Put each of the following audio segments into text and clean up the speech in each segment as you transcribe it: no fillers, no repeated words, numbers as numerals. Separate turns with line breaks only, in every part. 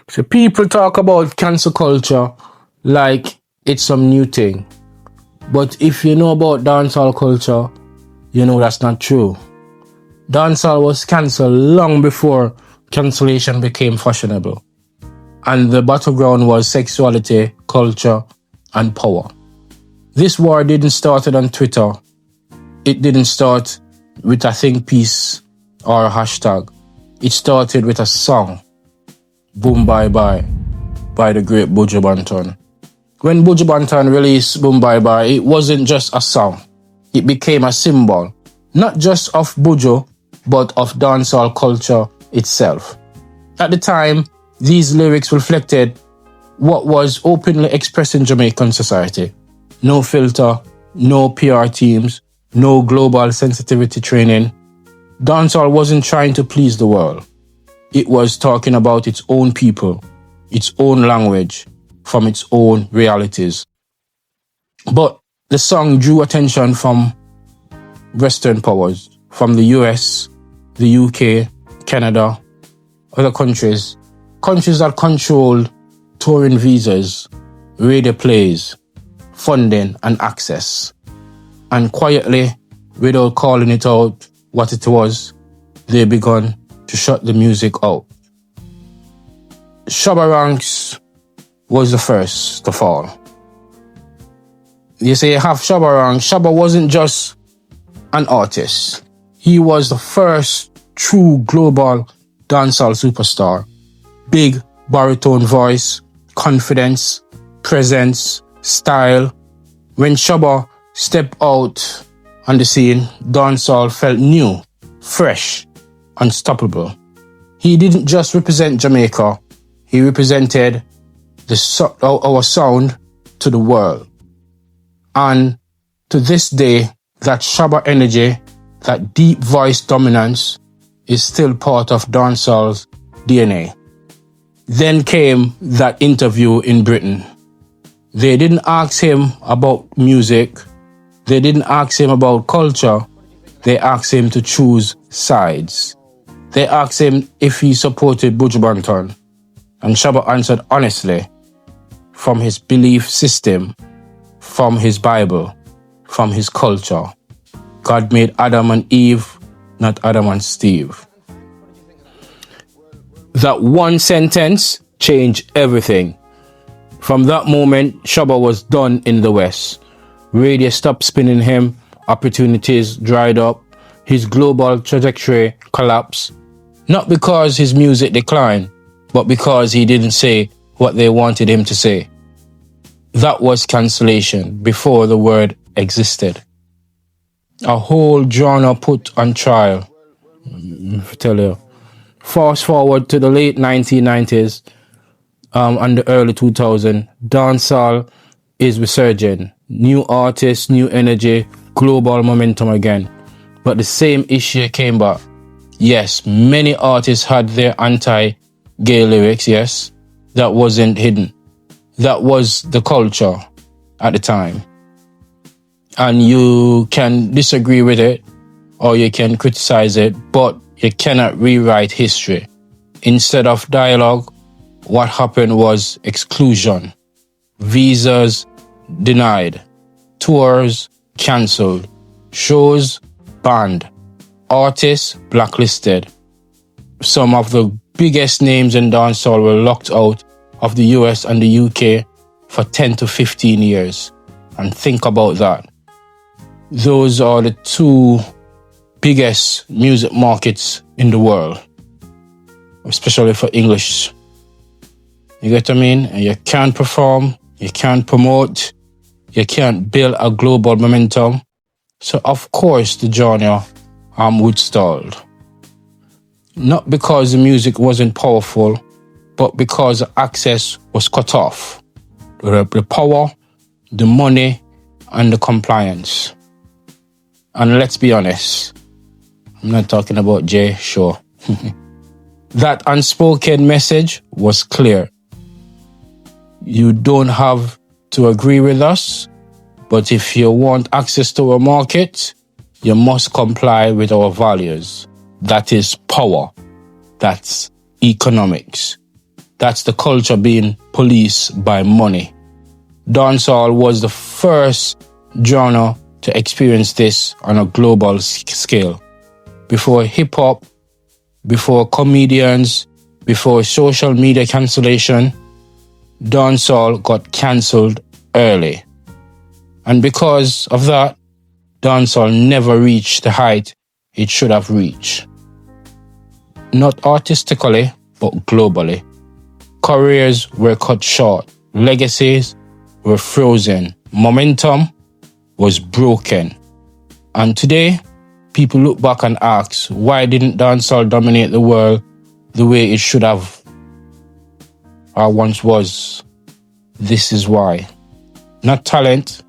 So people talk about cancel culture like it's some new thing. But if you know about dancehall culture, you know that's not true. Dancehall was cancelled long before cancellation became fashionable. And the battleground was sexuality, culture, and power. This war didn't start on Twitter. It didn't start with a think piece or a hashtag. It started with a song, Boom Bye Bye, by the great Buju Banton. When Buju Banton released Boom Bye Bye, it wasn't just a song. It became a symbol, not just of Buju, but of dancehall culture itself. At the time, these lyrics reflected what was openly expressed in Jamaican society. No filter, no PR teams, no global sensitivity training. Dancehall wasn't trying to please the world. It was talking about its own people, its own language, from its own realities. But the song drew attention from Western powers, from the US, the UK, Canada, other countries that controlled touring visas, radio plays, funding and access. And quietly, without calling it out what it was, they began to shut the music out. Shabba Ranks was the first to fall. You say you have Shabba Ranks. Shabba wasn't just an artist. He was the first true global dancehall superstar. Big baritone voice, confidence, presence, style. When Shabba stepped out on the scene, dancehall felt new, fresh, unstoppable. He didn't just represent Jamaica, he represented our sound to the world. And to this day, that Shabba energy, that deep voice dominance is still part of dancehall's DNA. Then came that interview in Britain. They didn't ask him about music. They didn't ask him about culture. They asked him to choose sides. They asked him if he supported Buju Banton. And Shabba answered honestly, from his belief system, from his Bible, from his culture. God made Adam and Eve, not Adam and Steve. That one sentence changed everything. From that moment, Shabba was done in the West. Radio stopped spinning him, opportunities dried up, his global trajectory collapsed. Not because his music declined, but because he didn't say what they wanted him to say. That was cancellation before the word existed. A whole genre put on trial. I tell you. Fast forward to the late 1990s and the early 2000s, dancehall is resurging. New artists, new energy, global momentum again. But the same issue came back. Yes, many artists had their anti-gay lyrics, yes. That wasn't hidden. That was the culture at the time. And you can disagree with it or you can criticize it, but you cannot rewrite history. Instead of dialogue, what happened was exclusion. Visas denied. Tours cancelled. Shows banned. Artists blacklisted. Some of the biggest names in dancehall were locked out of the US and the UK for 10 to 15 years. And think about that. Those are the two biggest music markets in the world, especially for English. You get what I mean? And you can't perform, you can't promote, you can't build a global momentum. So of course the genre would stall. Not because the music wasn't powerful, but because access was cut off. The power, the money, and the compliance. And let's be honest, I'm not talking about Jay, sure. That unspoken message was clear. You don't have to agree with us, but if you want access to a market, you must comply with our values. That is power. That's economics. That's the culture being policed by money. Dancehall was the first genre to experience this on a global scale. Before hip-hop, before comedians, before social media cancellation, dancehall got cancelled early. And because of that, dancehall never reached the height it should have reached. Not artistically, but globally. Careers were cut short. Legacies were frozen. Momentum was broken. And today, people look back and ask, why didn't dancehall dominate the world the way it should have or once was? This is why. Not talent,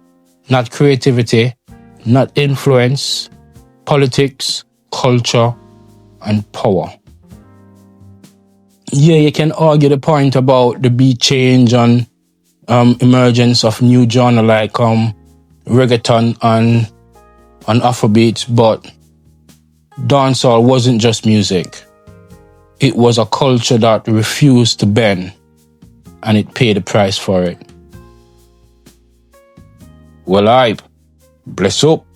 not creativity, not influence, politics, culture, and power. Yeah, you can argue the point about the beat change and emergence of new genre like reggaeton and Afrobeats, but dancehall wasn't just music. It was a culture that refused to bend, and it paid the price for it. Well, bless up.